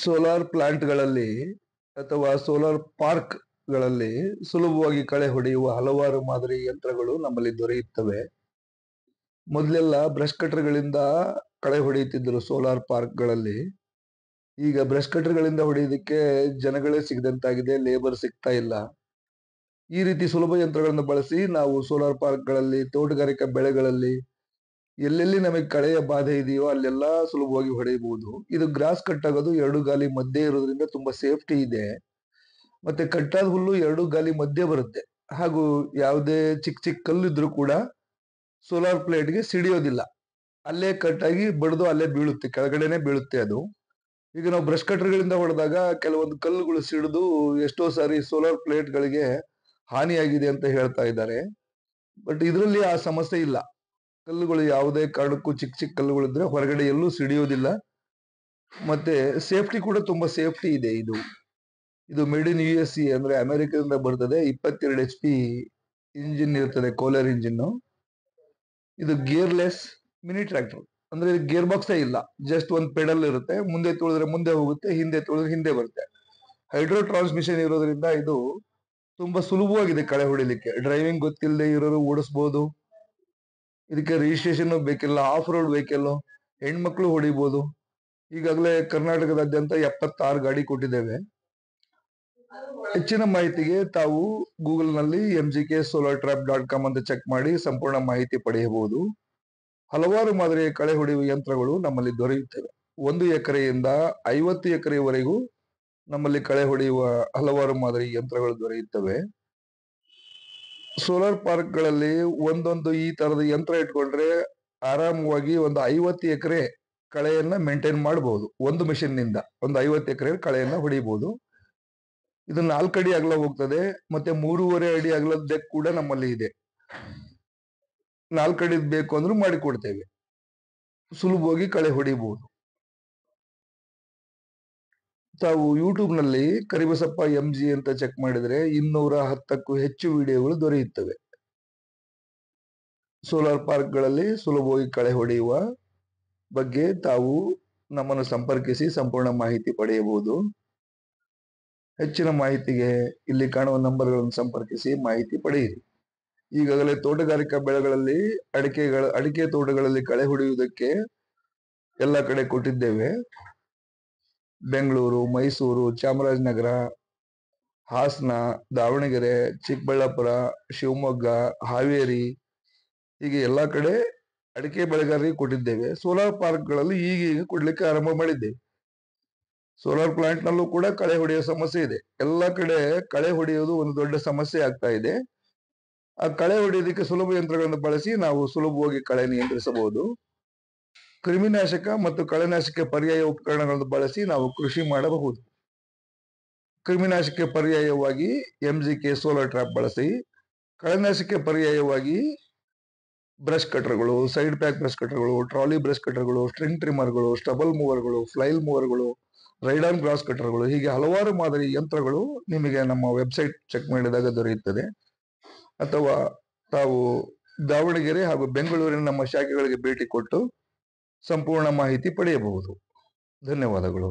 Solar ಪ್ಲಾಂಟ್ಗಳಲ್ಲಿ ಅಥವಾ solar ಪಾರ್ಕ್ಗಳಲ್ಲಿ ಸುಲಭವಾಗಿ ಕಳೆ ಹೊಡೆಯುವ ಹಲವಾರು ಮಾದರಿ ಯಂತ್ರಗಳು ನಮ್ಮಲ್ಲಿ ದೊರೆಯುತ್ತವೆ. ಮೊದಲೆಲ್ಲ ಬ್ರಷ್ ಕಟರ್ಗಳಿಂದ ಕಳೆ ಹೊಡೆಯುತ್ತಿದ್ದರು ಸೋಲಾರ್ ಪಾರ್ಕ್ಗಳಲ್ಲಿ. ಈಗ ಬ್ರಷ್ ಕಟರ್ಗಳಿಂದ ಹೊಡೆಯೋದಕ್ಕೆ ಜನಗಳೇ ಸಿಗದಂತಾಗಿದೆ, ಲೇಬರ್ ಸಿಗ್ತಾ ಇಲ್ಲ. ಈ ರೀತಿ ಸುಲಭ ಯಂತ್ರಗಳನ್ನು ಬಳಸಿ ನಾವು ಸೋಲಾರ್ ಪಾರ್ಕ್ಗಳಲ್ಲಿ, ತೋಟಗಾರಿಕಾ ಬೆಳೆಗಳಲ್ಲಿ ಎಲ್ಲೆಲ್ಲಿ ನಮಗೆ ಕಳೆಯ ಬಾಧೆ ಇದೆಯೋ ಅಲ್ಲೆಲ್ಲ ಸುಲಭವಾಗಿ ಹೊಡೆಯಬಹುದು. ಇದು ಗ್ರಾಸ್ ಕಟ್ ಆಗೋದು ಎರಡು ಗಾಲಿ ಮಧ್ಯೆ ಇರೋದ್ರಿಂದ ತುಂಬಾ ಸೇಫ್ಟಿ ಇದೆ. ಮತ್ತೆ ಕಟ್ಟಾದ ಹುಲ್ಲು ಎರಡು ಗಾಲಿ ಮಧ್ಯೆ ಬರುತ್ತೆ. ಹಾಗೂ ಯಾವುದೇ ಚಿಕ್ಕ ಚಿಕ್ಕ ಕಲ್ಲಿದ್ರು ಕೂಡ ಸೋಲಾರ್ ಪ್ಲೇಟ್ಗೆ ಸಿಡಿಯೋದಿಲ್ಲ. ಅಲ್ಲೇ ಕಟ್ ಆಗಿ ಬಡ್ದು ಅಲ್ಲೇ ಬೀಳುತ್ತೆ, ಕೆಳಗಡೆನೆ ಬೀಳುತ್ತೆ ಅದು. ಈಗ ನಾವು ಬ್ರಷ್ ಕಟರ್ಗಳಿಂದ ಹೊಡೆದಾಗ ಕೆಲವೊಂದು ಕಲ್ಲುಗಳು ಸಿಡಿದು ಎಷ್ಟೋ ಸಾರಿ ಸೋಲಾರ್ ಪ್ಲೇಟ್ಗಳಿಗೆ ಹಾನಿಯಾಗಿದೆ ಅಂತ ಹೇಳ್ತಾ ಇದ್ದಾರೆ. ಬಟ್ ಇದರಲ್ಲಿ ಆ ಸಮಸ್ಯೆ ಇಲ್ಲ. ಕಲ್ಲುಗಳು ಯಾವುದೇ ಕಾರಣಕ್ಕೂ ಚಿಕ್ಕ ಚಿಕ್ಕ ಕಲ್ಲುಗಳಿದ್ರೆ ಹೊರಗಡೆ ಎಲ್ಲೂ ಸಿಡಿಯೋದಿಲ್ಲ. ಮತ್ತೆ ಸೇಫ್ಟಿ ಕೂಡ ತುಂಬಾ ಸೇಫ್ಟಿ ಇದೆ. ಇದು ಮೇಡ್ ಇನ್ USA ಅಂದ್ರೆ ಅಮೆರಿಕದಿಂದ ಬರ್ತದೆ. 22 HP ಇಂಜಿನ್ ಇರ್ತದೆ, ಕೋಲರ್ ಇಂಜಿನ್. ಇದು ಗೇರ್ಲೆಸ್ ಮಿನಿ ಟ್ರ್ಯಾಕ್ಟರ್. ಅಂದ್ರೆ ಗೇರ್ ಬಾಕ್ಸ್ ಇಲ್ಲ, ಜಸ್ಟ್ ಒಂದು ಪೆಡಲ್ ಇರುತ್ತೆ. ಮುಂದೆ ತುಳಿದ್ರೆ ಮುಂದೆ ಹೋಗುತ್ತೆ, ಹಿಂದೆ ತುಳಿದ್ರೆ ಹಿಂದೆ ಬರುತ್ತೆ. ಹೈಡ್ರೋ ಟ್ರಾನ್ಸ್ಮಿಷನ್ ಇರೋದ್ರಿಂದ ಇದು ತುಂಬಾ ಸುಲಭವಾಗಿದೆ ಕಳೆ ಹೊಡಿಲಿಕ್ಕೆ. ಡ್ರೈವಿಂಗ್ ಗೊತ್ತಿಲ್ಲದೆ ಇರೋರು ಓಡಿಸಬಹುದು. ಇದಕ್ಕೆ ರಿಜಿಸ್ಟ್ರೇಷನ್ ಬೇಕಿಲ್ಲ. ಆಫ್ ರೋಡ್ ವೆಹಿಕಲ್ ಹೆಣ್ಮಕ್ಳು ಹೊಡಿಬಹುದು. ಈಗಾಗಲೇ ಕರ್ನಾಟಕದಾದ್ಯಂತ 76 ಗಾಡಿ ಕೊಟ್ಟಿದ್ದೇವೆ. ಹೆಚ್ಚಿನ ಮಾಹಿತಿಗೆ ತಾವು ಗೂಗಲ್ ನಲ್ಲಿ mgksolartrap.com ಅಂತ ಚೆಕ್ ಮಾಡಿ ಸಂಪೂರ್ಣ ಮಾಹಿತಿ ಪಡೆಯಬಹುದು. ಹಲವಾರು ಮಾದರಿಯ ಕಳೆ ಹೊಡೆಯುವ ಯಂತ್ರಗಳು ನಮ್ಮಲ್ಲಿ ದೊರೆಯುತ್ತವೆ. 1 ಎಕರೆಯಿಂದ 50 ಎಕರೆವರೆಗೂ ನಮ್ಮಲ್ಲಿ ಕಳೆ ಹೊಡೆಯುವ ಹಲವಾರು ಮಾದರಿ ಯಂತ್ರಗಳು ದೊರೆಯುತ್ತವೆ. ಸೋಲಾರ್ ಪಾರ್ಕ್ಗಳಲ್ಲಿ ಒಂದೊಂದು ಈ ತರದ ಯಂತ್ರ ಇಟ್ಕೊಂಡ್ರೆ ಆರಾಮವಾಗಿ ಒಂದು 50 ಎಕರೆ ಕಳೆಯನ್ನ ಮೇಂಟೈನ್ ಮಾಡಬಹುದು. ಒಂದು ಮಿಷಿನ್ ನಿಂದ ಒಂದು 50 ಎಕರೆ ಕಳೆಯನ್ನ ಹೊಡಿಬಹುದು. ಇದು 4 ಅಡಿ ಅಗಲ ಹೋಗ್ತದೆ. ಮತ್ತೆ 3.5 ಅಡಿ ಅಗಲದ ಡೆಕ್ ಕೂಡ ನಮ್ಮಲ್ಲಿ ಇದೆ. 4 ಅಡಿ ಬೇಕು ಅಂದ್ರೂ ಮಾಡಿಕೊಡ್ತೇವೆ. ಸುಲಭವಾಗಿ ಕಳೆ ಹೊಡಿಬಹುದು. ತಾವು ಯೂಟ್ಯೂಬ್ ನಲ್ಲಿ ಕರಿಬಸಪ್ಪ MG ಅಂತ ಚೆಕ್ ಮಾಡಿದ್ರೆ 210ಕ್ಕೂ ಹೆಚ್ಚು ವಿಡಿಯೋಗಳು ದೊರೆಯುತ್ತವೆ. ಸೋಲಾರ್ ಪಾರ್ಕ್ಗಳಲ್ಲಿ ಸುಲಭವಾಗಿ ಕಳೆ ಹೊಡೆಯುವ ಬಗ್ಗೆ ತಾವು ನಮ್ಮನ್ನು ಸಂಪರ್ಕಿಸಿ ಸಂಪೂರ್ಣ ಮಾಹಿತಿ ಪಡೆಯಬಹುದು. ಹೆಚ್ಚಿನ ಮಾಹಿತಿಗೆ ಇಲ್ಲಿ ಕಾಣುವ ನಂಬರ್ಗಳನ್ನು ಸಂಪರ್ಕಿಸಿ ಮಾಹಿತಿ ಪಡೆಯಿರಿ. ಈಗಾಗಲೇ ತೋಟಗಾರಿಕಾ ಬೆಳೆಗಳಲ್ಲಿ ಅಡಿಕೆ ತೋಟಗಳಲ್ಲಿ ಕಳೆ ಹೊಡೆಯುವುದಕ್ಕೆ ಎಲ್ಲ ಕಡೆ ಕೊಟ್ಟಿದ್ದೇವೆ. ಬೆಂಗಳೂರು, ಮೈಸೂರು, ಚಾಮರಾಜನಗರ, ಹಾಸನ, ದಾವಣಗೆರೆ, ಚಿಕ್ಕಬಳ್ಳಾಪುರ, ಶಿವಮೊಗ್ಗ, ಹಾವೇರಿ ಹೀಗೆ ಎಲ್ಲಾ ಕಡೆ ಅಡಿಕೆ ಬೆಳೆಗಾರರಿಗೆ ಕೊಟ್ಟಿದ್ದೇವೆ. ಸೋಲಾರ್ ಪಾರ್ಕ್ಗಳಲ್ಲಿ ಈಗ ಕೊಡ್ಲಿಕ್ಕೆ ಆರಂಭ ಮಾಡಿದ್ದೇವೆ. ಸೋಲಾರ್ ಪ್ಲಾಂಟ್ ನಲ್ಲೂ ಕೂಡ ಕಳೆ ಹೊಡೆಯುವ ಸಮಸ್ಯೆ ಇದೆ. ಎಲ್ಲ ಕಡೆ ಕಳೆ ಹೊಡೆಯುವುದು ಒಂದು ದೊಡ್ಡ ಸಮಸ್ಯೆ ಆಗ್ತಾ ಇದೆ. ಆ ಕಳೆ ಹೊಡೆಯೋದಕ್ಕೆ ಸುಲಭ ಯಂತ್ರಗಳನ್ನು ಬಳಸಿ ನಾವು ಸುಲಭವಾಗಿ ಕಳೆ ನಿಯಂತ್ರಿಸಬಹುದು. ಕ್ರಿಮಿನಾಶಕ ಮತ್ತು ಕಳೆನಾಶಕ ಪರ್ಯಾಯ ಉಪಕರಣಗಳನ್ನು ಬಳಸಿ ನಾವು ಕೃಷಿ ಮಾಡಬಹುದು. ಕ್ರಿಮಿನಾಶಕ ಪರ್ಯಾಯವಾಗಿ MGK ಸೋಲಾರ್ ಟ್ರ್ಯಾಪ್ ಬಳಸಿ, ಕಳೆನಾಶಕ ಪರ್ಯಾಯವಾಗಿ ಬ್ರಷ್ ಕಟರ್ಗಳು, ಸೈಡ್ ಪ್ಯಾಕ್ ಬ್ರಷ್ ಕಟರ್ಗಳು, ಟ್ರಾಲಿ ಬ್ರಷ್ ಕಟರ್ಗಳು, ಸ್ಟ್ರಿಂಗ್ ಟ್ರಿಮರ್ಗಳು, ಸ್ಟಬಲ್ ಮೂವರ್ಗಳು, ಫ್ಲೈಲ್ ಮೂವರ್ಗಳು, ರೈಡ್ ಆನ್ ಗ್ರಾಸ್ ಕಟರ್ಗಳು ಹೀಗೆ ಹಲವಾರು ಮಾದರಿ ಯಂತ್ರಗಳು ನಿಮಗೆ ನಮ್ಮ ವೆಬ್ಸೈಟ್ ಚೆಕ್ ಮಾಡಿದಾಗ ದೊರೆಯುತ್ತದೆ. ಅಥವಾ ತಾವು ದಾವಣಗೆರೆ ಹಾಗೂ ಬೆಂಗಳೂರಿನ ನಮ್ಮ ಶಾಖೆಗಳಿಗೆ ಭೇಟಿ ಕೊಟ್ಟು ಸಂಪೂರ್ಣ ಮಾಹಿತಿ ಪಡೆಯಬಹುದು. ಧನ್ಯವಾದಗಳು.